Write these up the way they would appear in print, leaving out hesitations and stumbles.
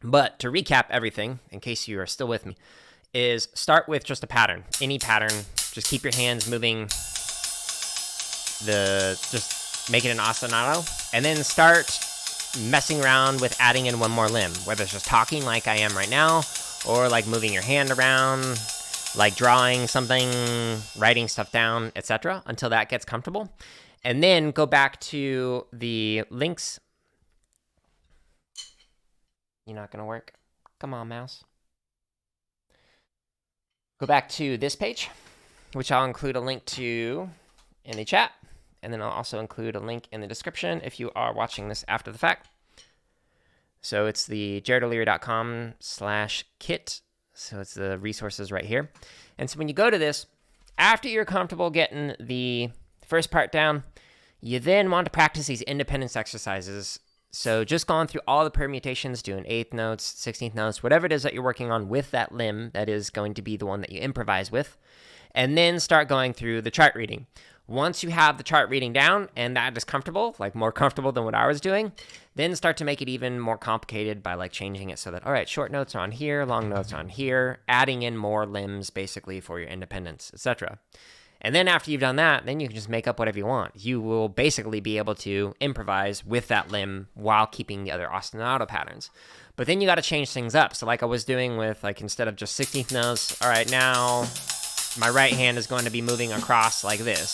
But to recap everything, in case you are still with me, is start with just a pattern, any pattern. Just keep your hands moving, just make it an ostinato, and then start messing around with adding in one more limb, whether it's just talking like I am right now, or like moving your hand around, like drawing something, writing stuff down, etc., until that gets comfortable. And then go back to the links. You're not going to work. Come on, mouse. Go back to this page, which I'll include a link to in the chat. And then I'll also include a link in the description if you are watching this after the fact. So it's the jaredoleary.com/kit. So it's the resources right here. And so when you go to this, after you're comfortable getting the first part down, you then want to practice these independence exercises. So just going through all the permutations, doing 8th notes, 16th notes, whatever it is that you're working on with that limb that is going to be the one that you improvise with. And then start going through the chart reading. Once you have the chart reading down and that is comfortable, like more comfortable than what I was doing, then start to make it even more complicated by like changing it so that, all right, short notes are on here, long notes are on here, adding in more limbs basically for your independence, etc. And then after you've done that, then you can just make up whatever you want. You will basically be able to improvise with that limb while keeping the other ostinato patterns. But then you got to change things up. So like I was doing with like instead of just 16th notes, all right, now my right hand is going to be moving across like this.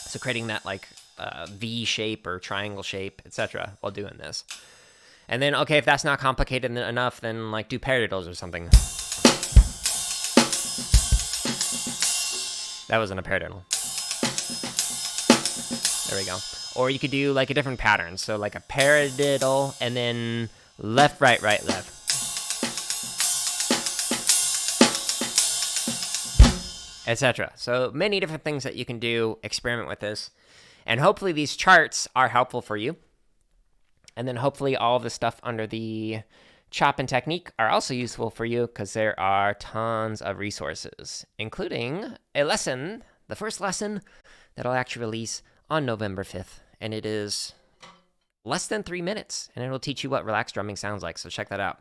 So creating that like V shape or triangle shape, etc. while doing this. And then, okay, if that's not complicated enough, then like do paradiddles or something. That wasn't a paradiddle. There we go. Or you could do like a different pattern. So like a paradiddle and then left, right, right, left. Etc. So many different things that you can do. Experiment with this. And hopefully these charts are helpful for you. And then hopefully all the stuff under the chop and technique are also useful for you because there are tons of resources, including a lesson, the first lesson that I'll actually release on November 5th. And it is less than 3 minutes, and it'll teach you what relaxed drumming sounds like. So check that out.